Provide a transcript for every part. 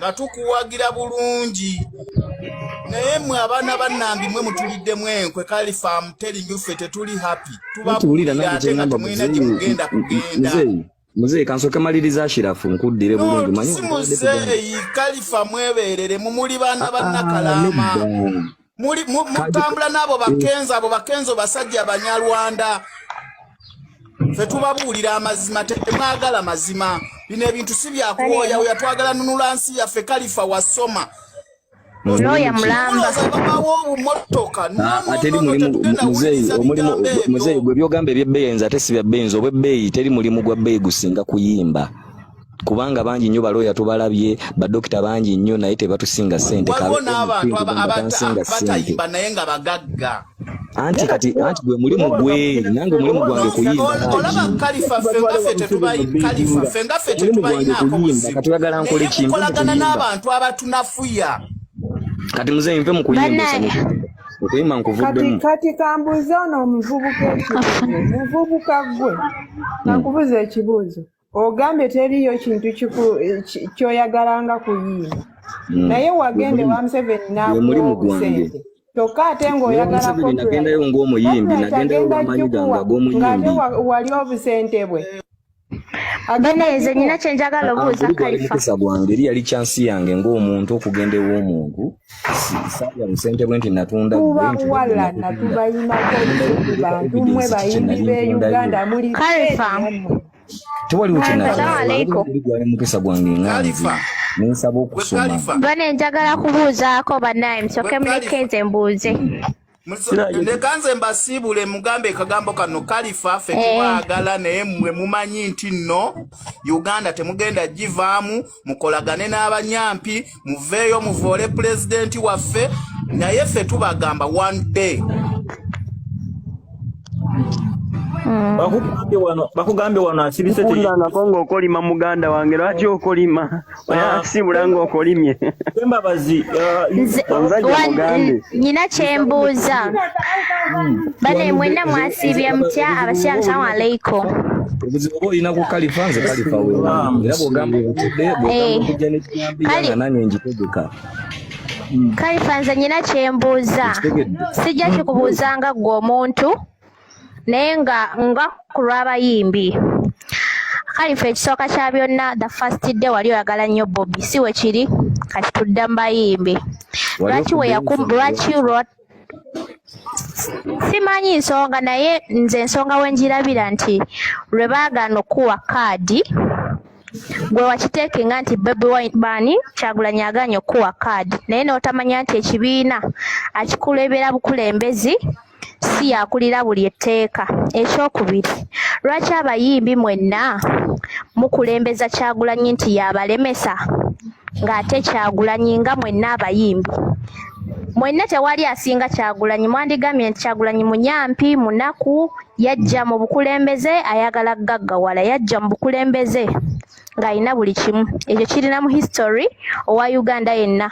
nga tukuwagira bulungi naye mwe abaana bannambi mwe mutulidde mwenkwe Khalifa telling ffe tetuli happy tubabuulira ate nga temulina gye mugenda kugenda muzeeyi kansoke maliriza Ashirafu nkuddire bulungi manyi si muzeeyi Khalifa mwebeerere mumuli baana bannakalaama mutambula n'abo bakenzo basajja Abanyarwanda ffe tubabuulira amazima temwagala mazima bino ebintu si byakuwoya oya twagala nunula nsi yaffe Khalifa wasoma Loya mulamba ateri muzeeyi gwe byogamba ebyebbeeyi nze ate si byabbeeyi nze obwebbeeyi teri mulimu gwa bbeeyi gusinga kuyimba kubanga bangi nnyo balooya tubalabye badokita bangi nnyo naye tebatusinga ssente batayimba naye nga bagagga anti gwe mulimu gwe nange omulimu gwange kuyimba nkole kolagana n'abantu abatunafuya kati muzeeyi mpe mu kuyimba okuyimba nkuvuddemu kati kambuuze ono omuvubuka gwe nakubuza ekibuuzo ogambye teriyo kintu kyoyagalanga kuyimba naye wagende wa Museveni n'akuwa kyokka ate ng'oyagala nagendayo ng'omuyimbi nagendayo lwamanyi gange ag'omuyimbi wali obusente bwe Aganaaga nyina kyenjagala obuuza Khalifa mukisa gwange eri yali chansi yange ng'omuntu okugenda ew'omuntu sisabya musente bwe nti natunda wala natubayinako bantu mwe bayimbi b'e Uganda muli Khalifa tewaliwo kyenagala mukisa gwange nganzi nensaba okusoma bane njagala kubuuzaako bannaye musoke mulekeze mbuuze Nekanze mbasiibule mugambe kagambo kano Khalifa ffe tubaagala naye mmwe mumanyi nti nno Uganda temugenda givaamu mukolagane n'abanyampi muveeyo muvoole pulezidenti waffe naye ffe tubagamba one day bakugambye wano asibise nako ng'okolima muganda wange lwaki okolima oyasibula ng'okolimye embabazi nyina kyembuuza bane mwenna mwasiibye mutya abasiraamu salamu aleikum obuzibu oba olina ku Khalifa nze Khalifa weera era bw'ogamba obutudde bw'ogamba n'ekigambi nange ngitegeka Khalifa nze nyina kyembuuza sijja kikubuuzanga ggwe omuntu naye nga ku lw'abayimbi Khalifa ekisooka kya byonna the first day wali oyagala nnyo Bobby si we kiri kati tudda mu bayimbi lwaki simanyi nsonga naye nze ensonga wenjirabira nti lwe baagaana okuwa kaadi gwe wakiteekenga nti Bobi Wine Kyagulanyi agaanye okuwa kaadi naye n'otamanya nti ekibiina akikulebera bukulembezi si yakulira buli etteeka. Ekyokubiri, lwaki abayimbi mwenna mukulembeza Kyagulanyi nti yabalemesa ng'ate Kyagulanyi nga mwenna abayimbi mwenna tewali asinga Kyagulanyi? Mwandigambye nti Kyagulanyi munyampi, munaku, yajja mu bukulembeze ayagala gaggawala, yajja mu bukulembeze ng'alina buli kimu. Ekyo kirina mu history owa Uganda yenna.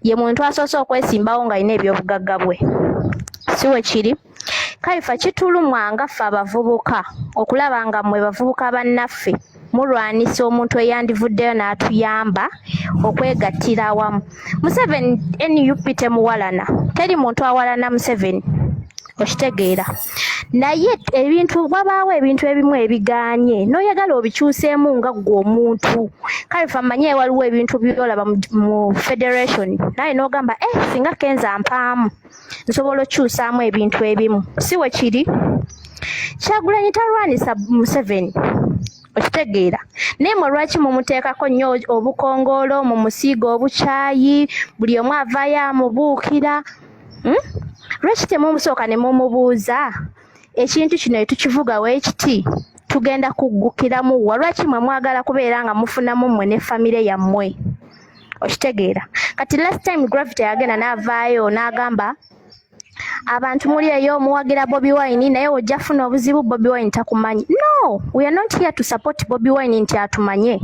Ye muntu asoose okwesimbawo ng'alina ebyobugagga bwe. Si we kiri. Khalifa, kitulumwanga ffe abavubuka okulaba nga mmwe bavubuka bannaffe mulwanisa omuntu eyandivuddeyo n'atuyamba okwegattira awamu. Museveni NUP temuwalana, teri muntu awalana Museveni, okitegeera. Naye ebintu wabaawo ebintu ebimu ebigaanye n'oyagala obikyuseemu nga ggwe omuntu. Khalifa, manye waliwo ebintu byolaba mu federation naye n'ogamba singa kenza mpaamu nsobola okyusaamu ebintu ebimu. Si we kiri. Kyagulanyi talwanisa Museveni, okitegeera. Naye mwe lwaki mumuteekako nnyo obukongoolo, mumusiiga obukyayi, buli omu avaayo amubuukira? Lwaki temumusooka ne mumubuuza ekintu kino tukivuga weekiti tugenda kuggukiramu wa? Lwaki mwe mwagala kubeera nga mufunamu mmwe ne famire yammwe? Okitegeera. Kati last time Gravity yagenda n'avaayo n'agamba abantu muli eyo omuwagira Bobi Wine naye ojja funa obuzibu Bobi Wine takumanyi. No, we are not here to support Bobi Wine nti atumanye.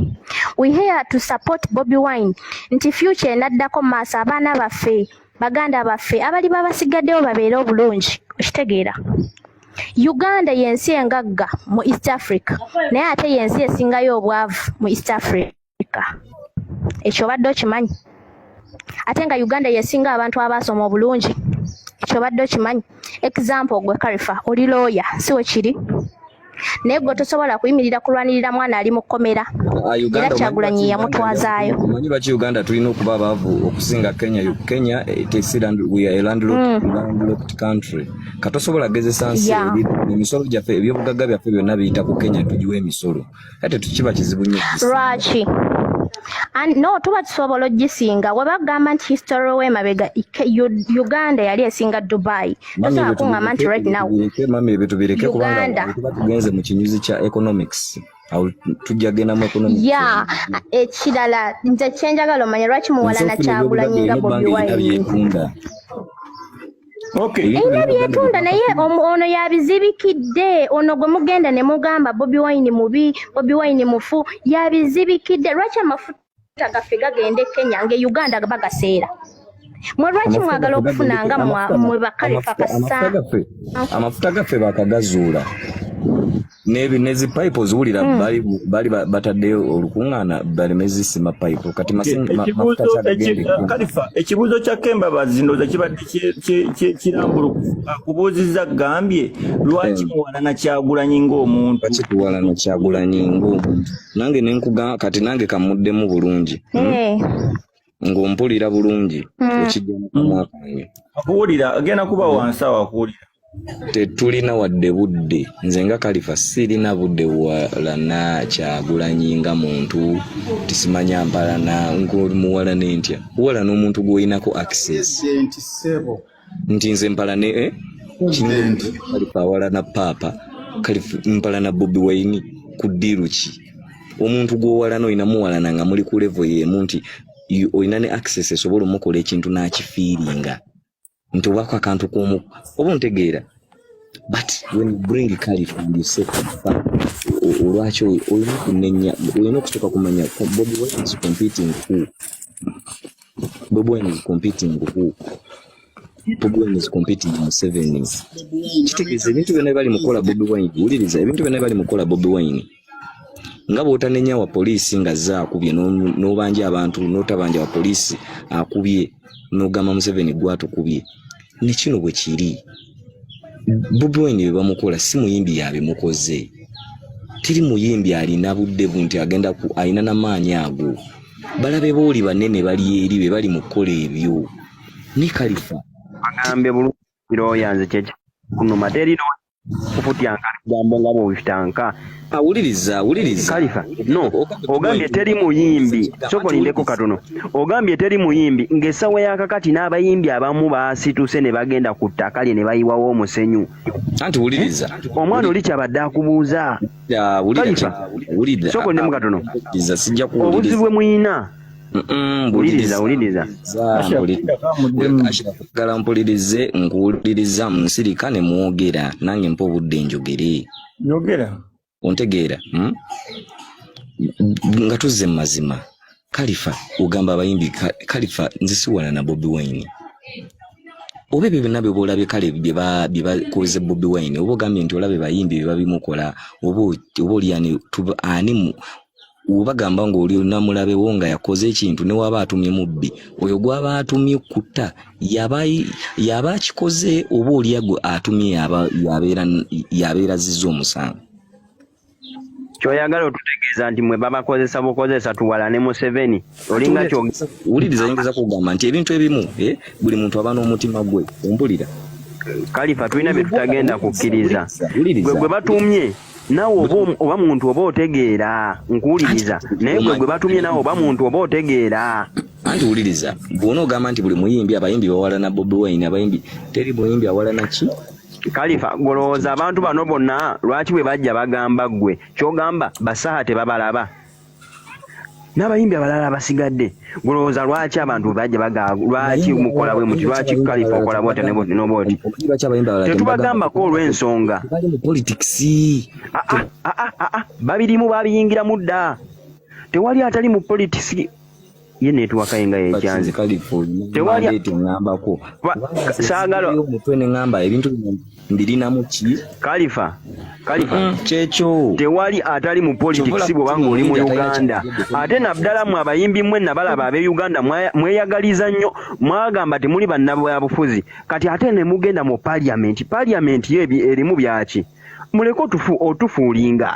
We here to support Bobi Wine nti future enaddako maaso abaana baffe, baganda baffe abali babasigaddewo babeere obulungi. Okitegeera. Uganda yensi engagga mu East Africa naye ate yensi esingayo obwavu mu East Africa. ekyo badde okimanyi ate nga Uganda yesinga abantu abasoma obulungi ekyo badde okimanyi example gwe Khalifa oli lawyer siwe kiri naye gwe tosobola kuyimirira kulwanirira mwana ali mu kkomera era Kyagulanyi yamutwazaayo omanyi baki Uganda tulina okuba abaavu okusinga Kenya we are a landlocked country katosobola gezesa nsi emisolo gyaffe ebyobugagga byaffe byonna biyita ku Kenya tugiwa emisolo ate tukiba kizibu nnyo lwaki no tuba tusobola ogisinga we bagamba nti history w'emabega Uganda yali esinga Dubai tosobola kungamba nti right now mami ebyo tubireke kubanga tuba tugenze mu kinyuzi kya economics tujja genda mu economics ekirala nze kyenjagala omanya lwaki muwalana Kyagulanyi nga Bobi Wine era byetunda naye ono yabizibikidde ono gwe mugenda ne mugamba Bobi Wine mubi Bobi Wine mufu yabizibikidde lwaki amafuta gaffe gagende Kenya nge Uganda bagaseera mwe lwaki mwagala okufunanga mwe bakalifa kasa amafuta gaffe bakagazuula nezi pipe ozulira bali bataddeyo olukuŋŋaana balemezi sima pipe kati Khalifa ekibuuzo kya Kemba ndoza kibadde kirambulukufu akubuuzizza gambye lwaki muwalana Kyagulanyi ng'omuntu lwaki tuwalana Kyagulanyi ng'omuntu nange nenkugamba kati nange kamuddemu bulungi ng'ompulira bulungi ekijjamu kamwa kange akuwulira agenda kuba wansi awo akuwulira tetulina wadde budde nze nga Khalifa sirina budde walana Kyagulanyi nga muntu tisimanya mpalana ng'olimuwalane ntya walana omuntu gw'oyinako access nti nze mpalane Khalifa awalana paapa Khalifa mpalana Bobi Wine ku ddiiru ki omuntu gw'owalana oyina muwalana nga muli ku level y'emu nti oyina ne access esobola omukola ekintu n'akifiiringa nti obako akantu k'omu oba ontegeera but when you bring Khalifa and you say olwaki olina okunenya olina okusooka kumanya Bobi Wine is competing who Bobi Wine is competing who Bobi Wine is competing in 7 kitegeeza ebintu byonna bali mukola Bobi Wine wuliriza ebintu byonna bali mukola Bobi Wine nga bw'otanenya wa poliisi nga ze akubye n'obanja abantu n'otabanja wa poliisi akubye n'ogamba Museveni gwatukubye ne kino bwe kiri Bobi Wine bye bamukola si muyimbi yabimukoze tiri muyimbi alina budde bunti agenda alina n'amaanyi ago balabe booli banene bali eri be bali mu kukola ebyo ne Khalifa agambe bulungi yanze kyeki kuno materino kufutyanga gambo nga bw'obitanka awuliriza Khalifa no ogambye teri muyimbi sokolindeko katono ogambye teri muyimbi ng'essawa yakakati n'abayimbi abamu baasituse ne bagenda ku ttaka lye ne bayiwawo omusenyu anti wuliriza omwana oli kyabadde akubuuza wuliriza sokolindemu katono sijja kuwuliriza obuzibu bwe muyina wuliriza ashirafugala mpulirize nkuwuliriza nsirika ne mwogera nange mpa obudde njogere ontegeera nga tuzze mu mazima Khalifa ugamba abayimbi Khalifa nze siwala na Bobi Wine oba ebyo byonna by'olabye kale bye bakoze Bobi Wine oba ogambye nti olabe bayimbi bye babimukola oba oli ani ubagamba ng'oli namulabewo nga yakoze ekintu ne waba atumye mubbi oyo gwaba atumye kutta yaba akikoze oba oli atumye yabeera zizza omusango kyoyagala otutegeeza nti mwe babakozesa bukozesa tuwala ne Museveni olinga wuliriza nyingiza kugamba nti ebintu ebimu buli muntu aba n'omutima gwe ompulira Khalifa tulina bye tutagenda kukkiriza gwe batumye nawe oba muntu oba otegeera nkuwuliriza naye gwe batumye nawe oba muntu oba otegeera anti wuliriza bw'ona ogamba nti buli muyimbi abayimbi bawalana Bobi Wine abayimbi teri muyimbi awalana ki Khalifa golowooza abantu bano bonna lwaki bwe bajja bagamba ggwe kyogamba basaha tebabalaba n'abayimbi abalala basigadde golowooza lwaki abantu bajja lwaki mukola bwe muti lwaki Khalifa okola bwota n'obwoti tetubagambako olw'ensonga babirimu babiyingiramu dda tewali atali mu politics ye netwaka yenga yekyanze tewali ngambako saagala omutwe ne ngamba ebintu mbirinamu ki Khalifa kyekyo tewali atali mu politics bwobanga oli mu Uganda ate naddala mu abayimbi mwe nabalaba abe Uganda mweyagaliza nnyo mwagamba temuli bannabyabufuzi kati ate ne mugenda mu parliament yo erimu byaki muleko otufuulinga